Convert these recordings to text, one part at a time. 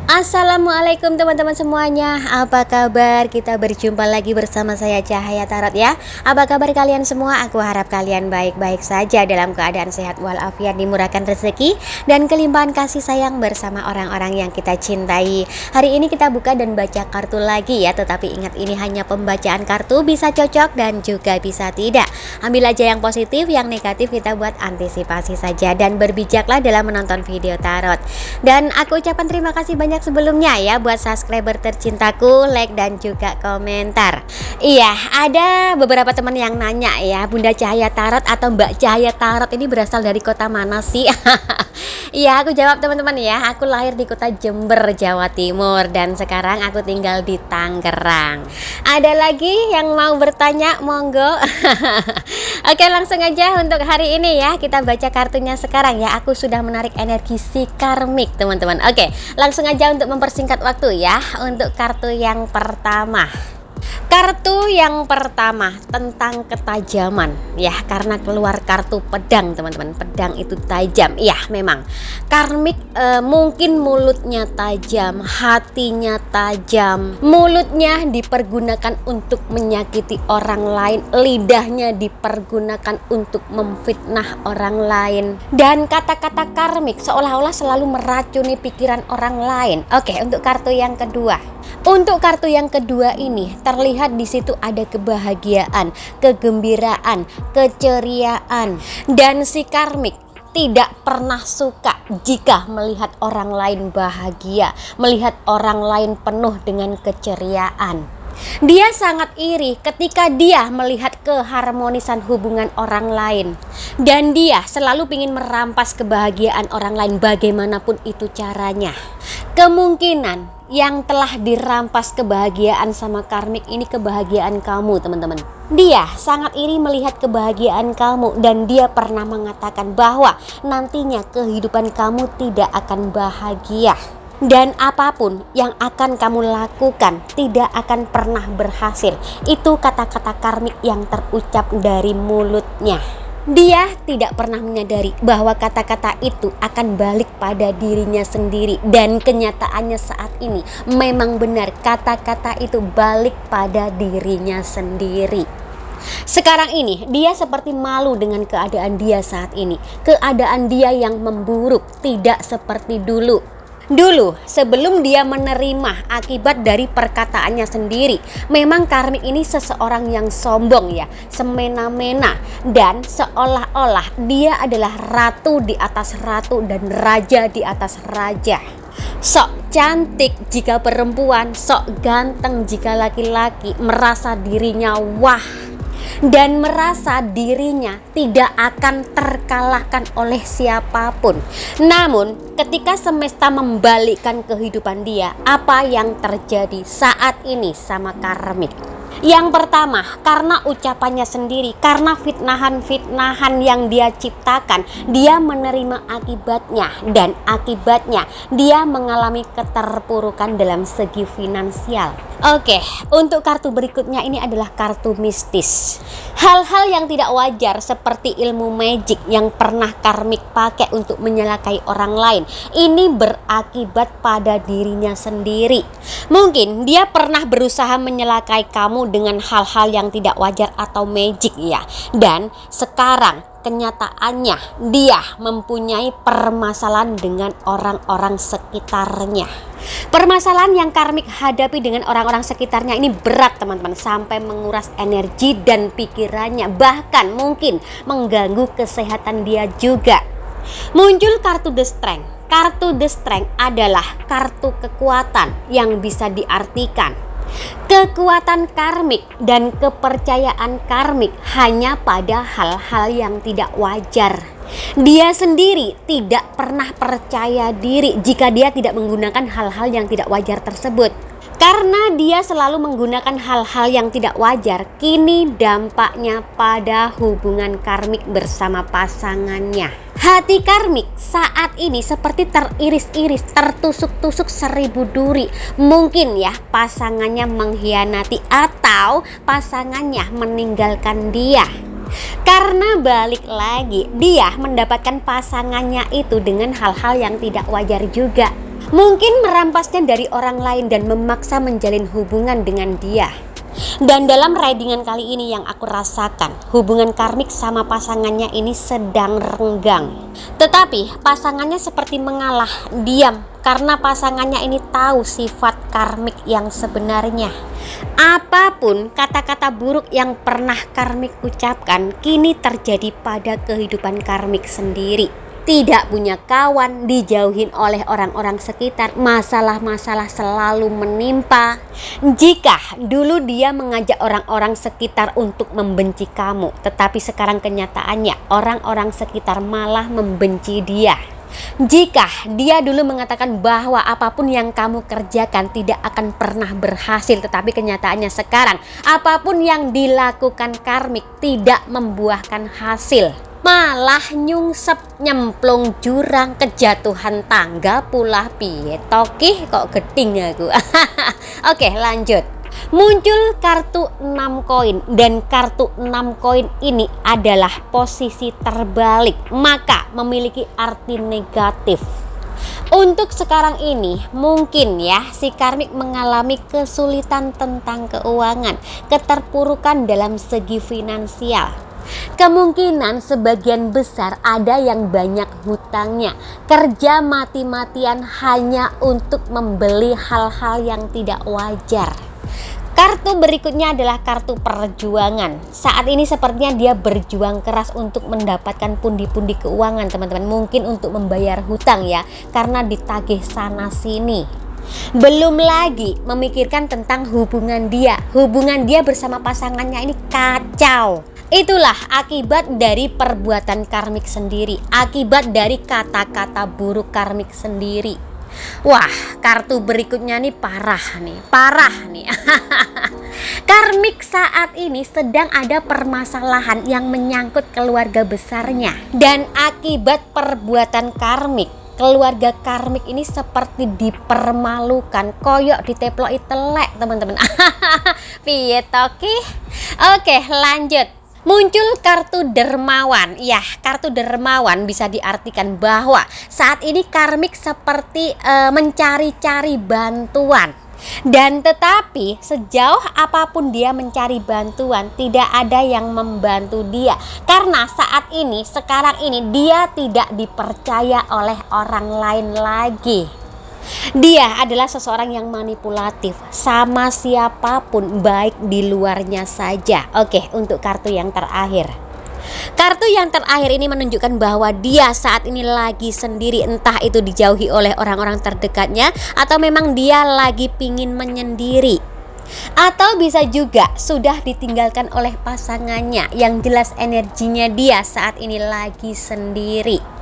Assalamualaikum teman-teman semuanya. Apa kabar? Kita berjumpa lagi bersama saya Cahaya Tarot ya. Apa kabar kalian semua? Aku harap kalian baik-baik saja dalam keadaan sehat walafiat, dimurahkan rezeki dan kelimpahan kasih sayang bersama orang-orang yang kita cintai. Hari ini kita buka dan baca kartu lagi ya. Tetapi ingat, ini hanya pembacaan kartu, bisa cocok dan juga bisa tidak. Ambil aja yang positif, yang negatif kita buat antisipasi saja. Dan berbijaklah dalam menonton video tarot. Dan aku ucapkan terima kasih banyak sebelumnya ya buat subscriber tercintaku, like dan juga komentar. Iya, ada beberapa teman yang nanya ya, Bunda Cahaya Tarot atau Mbak Cahaya Tarot ini berasal dari kota mana sih? Iya, aku jawab teman-teman ya, aku lahir di kota Jember, Jawa Timur, dan sekarang aku tinggal di Tangerang. Ada lagi yang mau bertanya? Monggo. Oke, langsung aja untuk hari ini ya, kita baca kartunya sekarang ya. Aku sudah menarik energi si karmik teman-teman. Oke, langsung aja untuk mempersingkat waktu ya. Untuk kartu yang pertama, kartu yang pertama tentang ketajaman ya, karena keluar kartu pedang teman-teman. Pedang itu tajam ya, memang karmik mungkin mulutnya tajam, hatinya tajam. Mulutnya dipergunakan untuk menyakiti orang lain, lidahnya dipergunakan untuk memfitnah orang lain, dan kata-kata karmik seolah-olah selalu meracuni pikiran orang lain. Oke, untuk kartu yang kedua. Untuk kartu yang kedua ini terlihat di situ ada kebahagiaan, kegembiraan, keceriaan, dan si karmik tidak pernah suka jika melihat orang lain bahagia, melihat orang lain penuh dengan keceriaan. Dia sangat iri ketika dia melihat keharmonisan hubungan orang lain, dan dia selalu ingin merampas kebahagiaan orang lain bagaimanapun itu caranya. Kemungkinan yang telah dirampas kebahagiaan sama karmik ini kebahagiaan kamu teman-teman. Dia sangat iri melihat kebahagiaan kamu, dan dia pernah mengatakan bahwa nantinya kehidupan kamu tidak akan bahagia. Dan apapun yang akan kamu lakukan tidak akan pernah berhasil. Itu kata-kata karmik yang terucap dari mulutnya. Dia tidak pernah menyadari bahwa kata-kata itu akan balik pada dirinya sendiri. Dan kenyataannya saat ini memang benar, kata-kata itu balik pada dirinya sendiri. Sekarang ini dia seperti malu dengan keadaan dia saat ini. Keadaan dia yang memburuk, tidak seperti dulu. Dulu sebelum dia menerima akibat dari perkataannya sendiri, memang karmik ini seseorang yang sombong ya, semena-mena, dan seolah-olah dia adalah ratu di atas ratu dan raja di atas raja. Sok cantik jika perempuan, sok ganteng jika laki-laki, merasa dirinya wah, dan merasa dirinya tidak akan terkalahkan oleh siapapun. Namun ketika semesta membalikkan kehidupan dia, apa yang terjadi saat ini sama karmik? Yang pertama, karena ucapannya sendiri, karena fitnahan-fitnahan yang dia ciptakan, dia menerima akibatnya, dan akibatnya dia mengalami keterpurukan dalam segi finansial. Oke, untuk kartu berikutnya ini adalah kartu mistis. Hal-hal yang tidak wajar seperti ilmu magic yang pernah karmik pakai untuk menyalakai orang lain, ini berakibat pada dirinya sendiri. Mungkin dia pernah berusaha menyalakai kamu dengan hal-hal yang tidak wajar atau magic ya. Dan sekarang kenyataannya dia mempunyai permasalahan dengan orang-orang sekitarnya. Permasalahan yang karmik hadapi dengan orang-orang sekitarnya ini berat teman-teman, sampai menguras energi dan pikirannya, bahkan mungkin mengganggu kesehatan dia juga. Muncul kartu The Strength. Kartu The Strength adalah kartu kekuatan yang bisa diartikan kekuatan karmik dan kepercayaan karmik hanya pada hal-hal yang tidak wajar. Dia sendiri tidak pernah percaya diri jika dia tidak menggunakan hal-hal yang tidak wajar tersebut. Karena dia selalu menggunakan hal-hal yang tidak wajar, kini dampaknya pada hubungan karmik bersama pasangannya. Hati karmik saat ini seperti teriris-iris, tertusuk-tusuk 1000 duri. Mungkin ya pasangannya mengkhianati atau pasangannya meninggalkan dia. Karena balik lagi, dia mendapatkan pasangannya itu dengan hal-hal yang tidak wajar juga. Mungkin merampasnya dari orang lain dan memaksa menjalin hubungan dengan dia. Dan dalam readingan kali ini yang aku rasakan, hubungan karmik sama pasangannya ini sedang renggang. Tetapi pasangannya seperti mengalah, diam, karena pasangannya ini tahu sifat karmik yang sebenarnya. Apapun kata-kata buruk yang pernah karmik ucapkan, kini terjadi pada kehidupan karmik sendiri. Tidak punya kawan, dijauhin oleh orang-orang sekitar, masalah-masalah selalu menimpa. Jika dulu dia mengajak orang-orang sekitar untuk membenci kamu, tetapi sekarang kenyataannya orang-orang sekitar malah membenci dia. Jika dia dulu mengatakan bahwa apapun yang kamu kerjakan tidak akan pernah berhasil, tetapi kenyataannya sekarang apapun yang dilakukan karmik tidak membuahkan hasil, malah nyungsep, nyemplung jurang, kejatuhan tangga pula. Piye tokih kok geding aku. Oke, lanjut. Muncul kartu 6 koin, dan kartu 6 koin ini adalah posisi terbalik, maka memiliki arti negatif. Untuk sekarang ini mungkin ya si karmik mengalami kesulitan tentang keuangan, keterpurukan dalam segi finansial. Kemungkinan sebagian besar ada yang banyak hutangnya, kerja mati-matian hanya untuk membeli hal-hal yang tidak wajar. Kartu berikutnya adalah kartu perjuangan. Saat ini sepertinya dia berjuang keras untuk mendapatkan pundi-pundi keuangan, teman-teman. Mungkin untuk membayar hutang ya, karena ditagih sana sini. Belum lagi memikirkan tentang hubungan dia. Hubungan dia bersama pasangannya ini kacau. Itulah akibat dari perbuatan karmik sendiri, akibat dari kata-kata buruk karmik sendiri. Wah, kartu berikutnya nih parah nih. Karmik saat ini sedang ada permasalahan yang menyangkut keluarga besarnya. Dan akibat perbuatan karmik, keluarga karmik ini seperti dipermalukan, koyok diteploi telek, teman-teman. Piye toki? Oke, lanjut. Muncul kartu dermawan. Ya, kartu dermawan bisa diartikan bahwa saat ini karmik seperti mencari-cari bantuan. Dan tetapi sejauh apapun dia mencari bantuan, tidak ada yang membantu dia. Karena saat ini, sekarang ini dia tidak dipercaya oleh orang lain lagi. Dia adalah seseorang yang manipulatif sama siapapun, baik di luarnya saja. Oke, untuk kartu yang terakhir. Kartu yang terakhir ini menunjukkan bahwa dia saat ini lagi sendiri, entah itu dijauhi oleh orang-orang terdekatnya atau memang dia lagi pingin menyendiri. Atau bisa juga sudah ditinggalkan oleh pasangannya, yang jelas energinya dia saat ini lagi sendiri.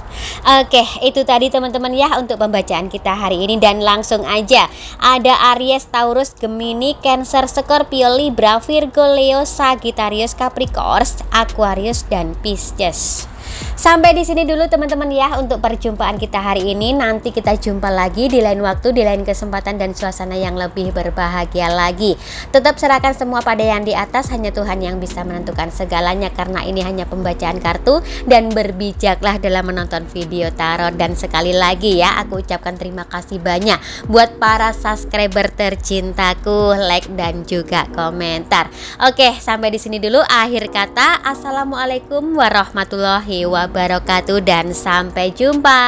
Oke, itu tadi teman-teman ya untuk pembacaan kita hari ini. Dan langsung aja, ada Aries, Taurus, Gemini, Cancer, Scorpio, Libra, Virgo, Leo, Sagittarius, Capricorn, Aquarius, dan Pisces. Sampai di sini dulu teman-teman ya untuk perjumpaan kita hari ini. Nanti kita jumpa lagi di lain waktu, di lain kesempatan dan suasana yang lebih berbahagia lagi. Tetap serahkan semua pada yang di atas, hanya Tuhan yang bisa menentukan segalanya, karena ini hanya pembacaan kartu. Dan berbijaklah dalam menonton video tarot. Dan sekali lagi ya, aku ucapkan terima kasih banyak buat para subscriber tercintaku, like dan juga komentar. Oke, sampai di sini dulu akhir kata. Assalamualaikum warahmatullahi wabarakatuh dan sampai jumpa.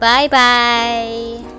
Bye bye.